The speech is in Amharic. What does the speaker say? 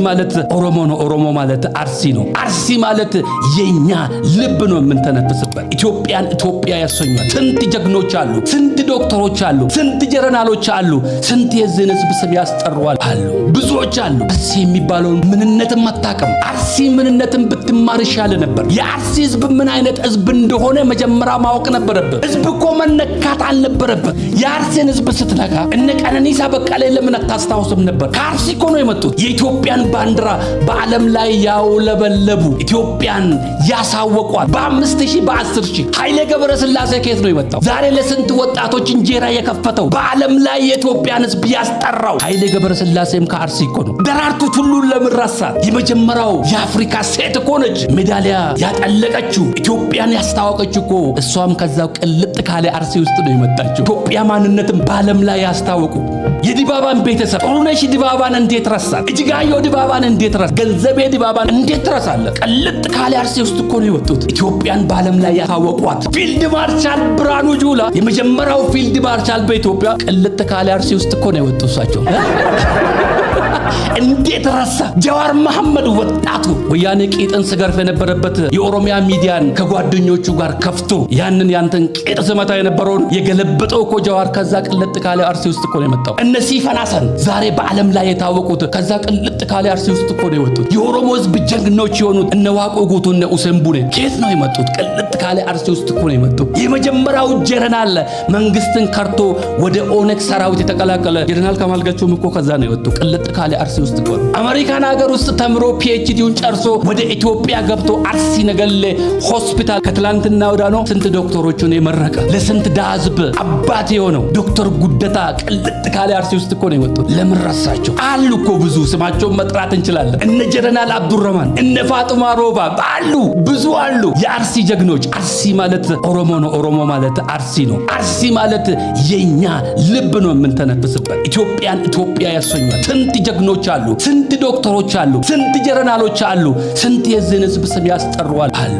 ማለት ኦሮሞ ነው። ኦሮሞ ማለት አርሲ ነው። አርሲ ማለት የኛ ልብ ነው የምንተነፍስበት። ኢትዮጵያን ኢትዮጵያ ያሰኛል። ስንት ጀግኖች አሉ፣ ስንት ዶክተሮች አሉ፣ ስንት ጀነራሎች አሉ፣ ስንት የዚህን ህዝብ ስም ያስጠሩዋል አሉ፣ ብዙዎች አሉ። አርሲ የሚባለውን ምንነትም አታውቅም። አርሲ ምንነትን ብትማር ይሻል ነበር። የአርሲ ህዝብ ምን አይነት ህዝብ እንደሆነ መጀመሪያ ማወቅ ነበረበት። ህዝብ እኮ መነካት አልነበረበት። የአርሲን ህዝብ ስትነካ እነ ቀነኒሳ በቀለ ለምን አታስታውስም ነበር? ከአርሲ እኮ ነው የመጡት። የኢትዮጵያን ባንዲራ በዓለም ላይ ያውለበለቡ፣ ኢትዮጵያን ያሳወቋት በ5000 በ10000። ኃይሌ ገብረስላሴ ከየት ነው የመጣው? ዛሬ ለስንት ወጣቶች እንጀራ የከፈተው በዓለም ላይ የኢትዮጵያን ህዝብ ያስጠራው ኃይሌ ገብረስላሴም ከአርሲ እኮ ነው። ደራርቱ ቱሉን ለምን ረሳት? የመጀመሪያው የአፍሪካ ሴት እኮ ነች። ሜዳሊያ ያጠለቀችው ኢትዮጵያን ያስታወቀች እኮ እሷም ከዛው ቅልጥ ካለ አርሲ ውስጥ ነው የመጣችው። ኢትዮጵያ ማንነትን በዓለም ላይ ያስታወቁ የዲባባን ቤተሰብ ጥሩነሽ ዲባባን እንዴት ረሳት? እጅጋየሁ ዲባባን እንዴት ረሳት? ገንዘቤ ዲባባን እንዴት ረሳለህ? ቅልጥ ካለ አርሲ ውስጥ እኮ ነው የወጡት። ኢትዮጵያን በዓለም ላይ ያስታወቋት ፊልድ ማርሻል ብርሃኑ ጁላ የመጀመሪያው ፊልድ ማርሻል በኢትዮጵያ ቅልጥ ካለ አርሲ ውስጥ እኮ ነው የወጡት እሳቸው። እንዴት ረሳ? ጀዋር መሐመድ ወጣቱ ወያኔ ቂጥን ስገርፍ የነበረበት የኦሮሚያ ሚዲያን ከጓደኞቹ ጋር ከፍቶ ያንን ያንተን ቂጥ ስመታ የነበረውን የገለበጠው እኮ ጀዋር ከዛ ቅልጥ ካለ አርሲ ውስጥ እኮ ነው የመጣው። እነ ሲፈን ሐሰን ዛሬ በዓለም ላይ የታወቁት ከዛ ቅልጥ ካለ አርሲ ውስጥ እኮ ነው የወጡት። የኦሮሞ ህዝብ ጀግኖች የሆኑት እነ ዋቆ ጉቱ እነ ኡሴን ቡኔ ከየት ነው የመጡት? ቅልጥ ካለ አርሲ ውስጥ እኮ ነው የመጡት። የመጀመሪያው ጀነራል መንግስትን ከርቶ ወደ ኦነግ ሰራዊት የተቀላቀለ ጀነራል ከማል ገቹም እኮ ከዛ ነው የወጡት። ቅልጥ ካለ አርሲ ውስጥ እኮ ነው። አሜሪካን ሀገር ውስጥ ተምሮ ፒኤችዲውን ጨርሶ ወደ ኢትዮጵያ ገብቶ አርሲ ነገሌ ሆስፒታል ከትላንትና ወዳ ነው ስንት ዶክተሮችን የመረቀ ለስንት ዳዝብ አባት የሆነው ዶክተር ጉደታ ቅልጥ ካለ አርሲ ውስጥ እኮ ነው የወጡት። ለምን ረሳቸው? አሉ እኮ ብዙ ስማቸውን መጥራት እንችላለን። እነ ጀነራል አብዱረማን እነ ፋጡማ ሮባ አሉ፣ ብዙ አሉ የአርሲ ጀግኖች። አርሲ ማለት ኦሮሞ ነው። ኦሮሞ ማለት አርሲ ነው። አርሲ ማለት የኛ ልብ ነው የምንተነፍስበት። ኢትዮጵያን ኢትዮጵያ ያሰኛል። ስንት ጀግኖች አሉ፣ ስንት ዶክተሮች አሉ፣ ስንት ጀነራሎች አሉ፣ ስንት የዚህን ህዝብ ስም ያስጠሩዋል አሉ።